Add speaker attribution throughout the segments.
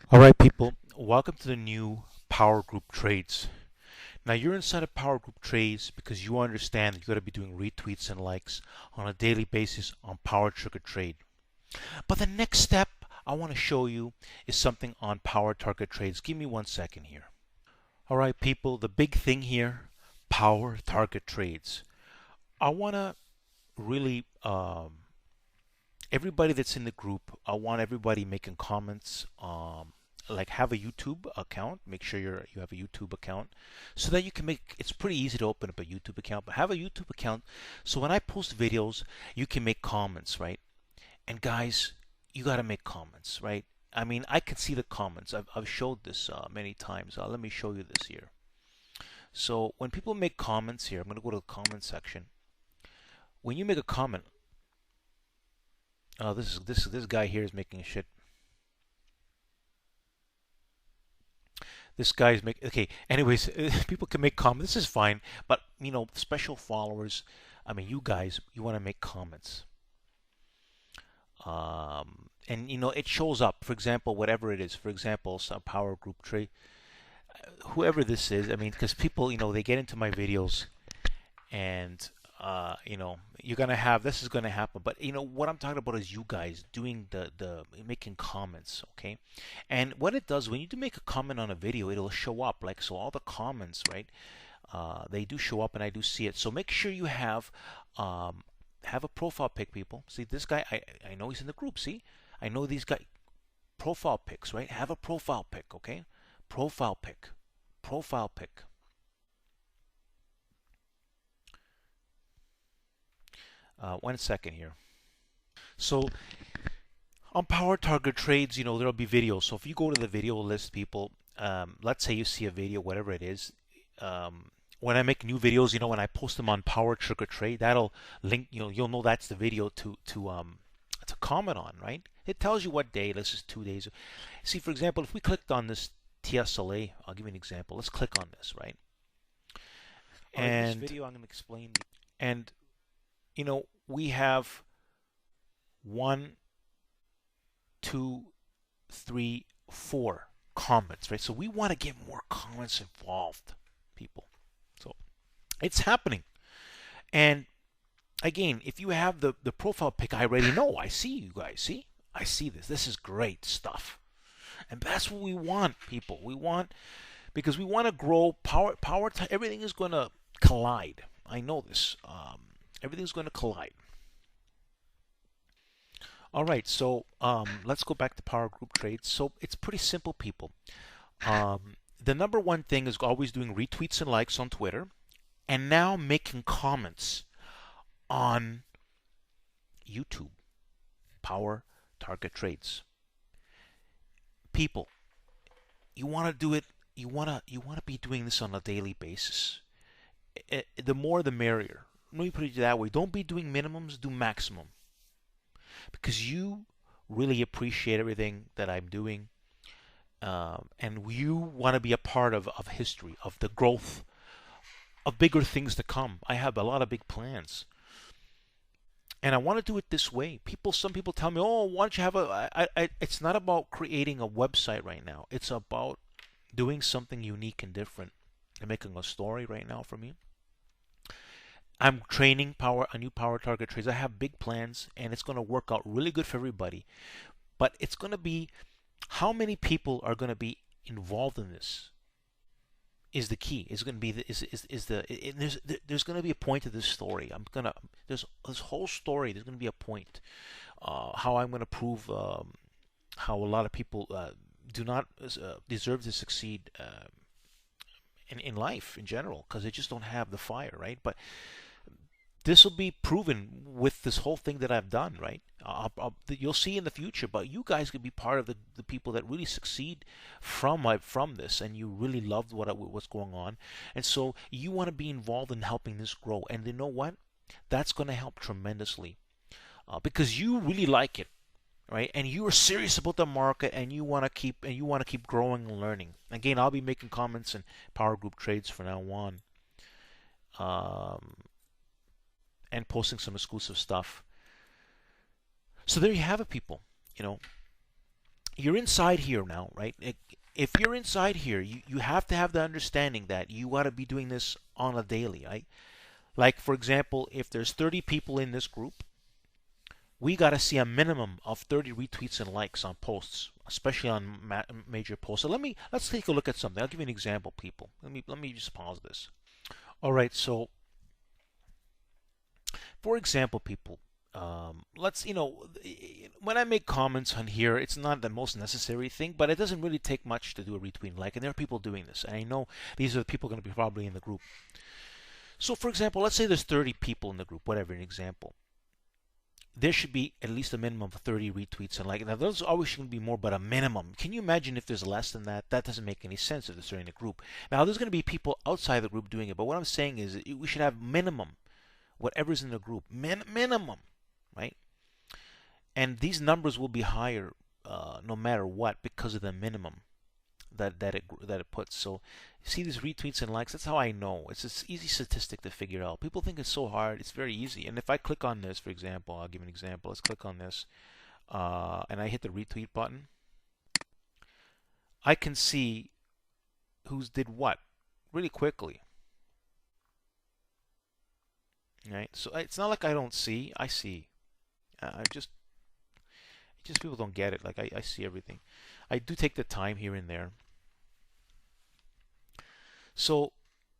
Speaker 1: All right, people, welcome to the new Power Group Trades. Now, you're inside of Power Group Trades because you understand that you got to be doing retweets and likes on a daily basis on Power Trigger Trade. But the next step I want to show you is something on Power Target Trades. Give me 1 second here. All right, people, the big thing here, Power Target Trades. I want to really everybody that's in the group, I want everybody making comments. Like have a YouTube account. Make sure you have a YouTube account so that you can make. It's pretty easy to open up a YouTube account, but have a YouTube account so when I post videos, you can make comments, right? And guys, you got to make comments, right? I mean, I can see the comments. I've showed this many times. Let me show you this here. So when people make comments here, I'm going to go to the comment section. When you make a comment, this guy here is making shit. This guy's make okay. Anyways, people can make comments. This is fine, but special followers. I mean, you guys, you want to make comments, and it shows up. For example, whatever it is. For example, some Power Group Trade, whoever this is. I mean, because people, they get into my videos, and you're gonna have this is gonna happen. But what I'm talking about is you guys doing the making comments, okay? And what it does when you do make a comment on a video, it'll show up like so. All the comments, right? They do show up, and I do see it. So make sure you have a profile pic, people. See this guy? I know he's in the group. See, I know these guys profile pics, right? Have a profile pic, okay? Profile pic, profile pic. 1 second here. So on Power Target Trades, there'll be videos. So if you go to the video list, people, let's say you see a video, whatever it is. When I make new videos, when I post them on Power Trigger Trade, that'll link. You'll know that's the video to comment on, right? It tells you what day. This is 2 days. See, for example, if we clicked on this TSLA, I'll give you an example. Let's click on this, right? And this video, I'm going to explain. And we have 1, 2, 3, 4 comments, right? So we want to get more comments involved, people. So it's happening. And again, if you have the profile pic, I already know. I see you guys. See? I see this. This is great stuff. And that's what we want, people. We want, because we want to grow everything is going to collide. I know this. Everything's going to collide. All right, so let's go back to Power Group Trades. So it's pretty simple, people. The number one thing is always doing retweets and likes on Twitter, and now making comments on YouTube. Power Target Trades. People, you want to do it. You want to be doing this on a daily basis. The more, the merrier. Let me put it that way. Don't be doing minimums, do maximum. Because you really appreciate everything that I'm doing. And you want to be a part of history, of the growth, of bigger things to come. I have a lot of big plans. And I want to do it this way. Some people tell me, oh, why don't you have it's not about creating a website right now. It's about doing something unique and different and making a story right now for me. I'm training a new Power Target Trades. I have big plans, and it's going to work out really good for everybody. But it's going to be how many people are going to be involved in this is the key. Is going to be there's going to be a point to this story. There's this whole story. There's going to be a point. How I'm going to prove how a lot of people do not deserve to succeed in life in general because they just don't have the fire, right? But this will be proven with this whole thing that I've done, right? You'll see in the future, but you guys can be part of the people that really succeed from this, and you really loved what's going on, and so you want to be involved in helping this grow. And you know what? That's going to help tremendously because you really like it, right? And you are serious about the market, and you want to keep growing and learning. Again, I'll be making comments in Power Group Trades from now on. And posting some exclusive stuff. So there you have it, people. you're inside here now, right? If you're inside here, you have to have the understanding that you got to be doing this on a daily, right? Like, for example, if there's 30 people in this group, we got to see a minimum of 30 retweets and likes on posts, especially on major posts. So let's take a look at something. I'll give you an example, people. Let me just pause this. All right, so for example, people, let's, when I make comments on here, it's not the most necessary thing, but it doesn't really take much to do a retweet and like, and there are people doing this, and I know these are the people going to be probably in the group. So, for example, let's say there's 30 people in the group, whatever, an example. There should be at least a minimum of 30 retweets and like. Now, those always shouldn't be more, but a minimum. Can you imagine if there's less than that? That doesn't make any sense if there's in a group. Now, there's going to be people outside the group doing it, but what I'm saying is we should have minimum, whatever's in the group, minimum, right? And these numbers will be higher no matter what because of the minimum that it puts. So you see these retweets and likes. That's how I know. It's this easy statistic to figure out. People think it's so hard. It's very easy. And if I click on this, for example, I'll give an example. Let's click on this, and I hit the retweet button. I can see who's did what really quickly. Right? So it's not like I don't see. I see. I just people don't get it. Like I see everything. I do take the time here and there. So,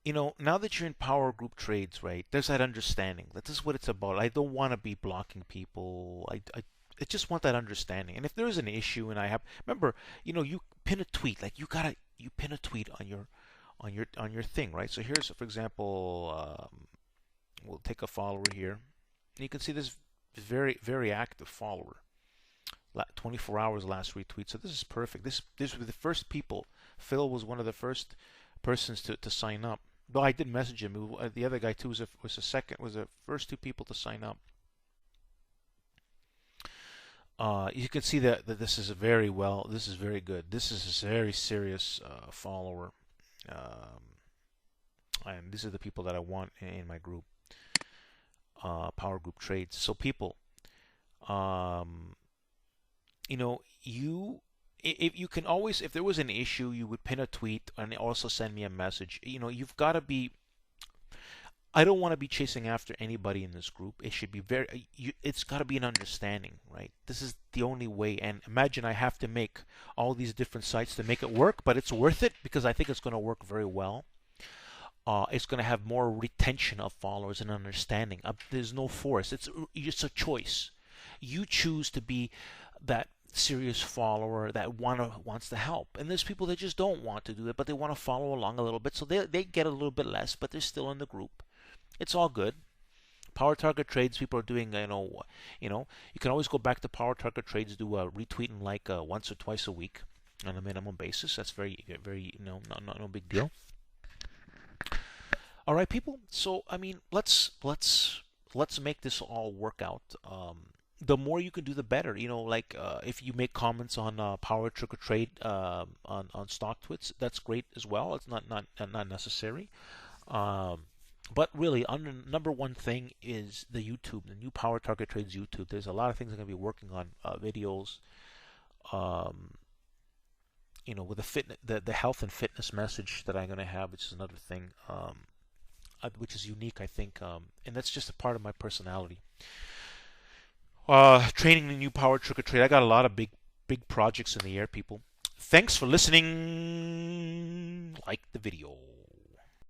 Speaker 1: now that you're in Power Group Trades, right, there's that understanding that this is what it's about. I don't want to be blocking people. I just want that understanding. And if there is an issue and remember, you pin a tweet, like you pin a tweet on your thing, right? So here's, for example, we'll take a follower here. And you can see this very, very active follower. 24 hours last retweet. So this is perfect. This was the first people. Phil was one of the first persons to sign up. Though I did message him. The other guy too was the first two people to sign up. You can see that this is very good. This is a very serious follower, and these are the people that I want in my group, Power Group Trades. So people, if you can always, if there was an issue, you would pin a tweet and also send me a message. You've got to be. I don't want to be chasing after anybody in this group. It should be it's got to be an understanding, right? This is the only way. And imagine I have to make all these different sites to make it work, but it's worth it because I think it's going to work very well. It's going to have more retention of followers and understanding. There's no force. It's just a choice. You choose to be that serious follower that wants to help, and there's people that just don't want to do it, but they want to follow along a little bit, so they get a little bit less, but they're still in the group. It's all good. Power Target Trades, people are doing, you can always go back to Power Target Trades, do a retweet and like once or twice a week on a minimum basis. That's very, very, no big deal. All right, people. So I mean, let's make this all work out. The more you can do, the better. Like if you make comments on Power Trigger Trade on stock twits, that's great as well. It's not necessary. But really, number one thing is the YouTube, the new Power Target Trades YouTube. There's a lot of things I'm going to be working on, videos. With the health and fitness message that I'm going to have, which is another thing, which is unique, I think, and that's just a part of my personality. Training the new Power Trigger Trade. I got a lot of big projects in the air, people. Thanks for listening. Like the video.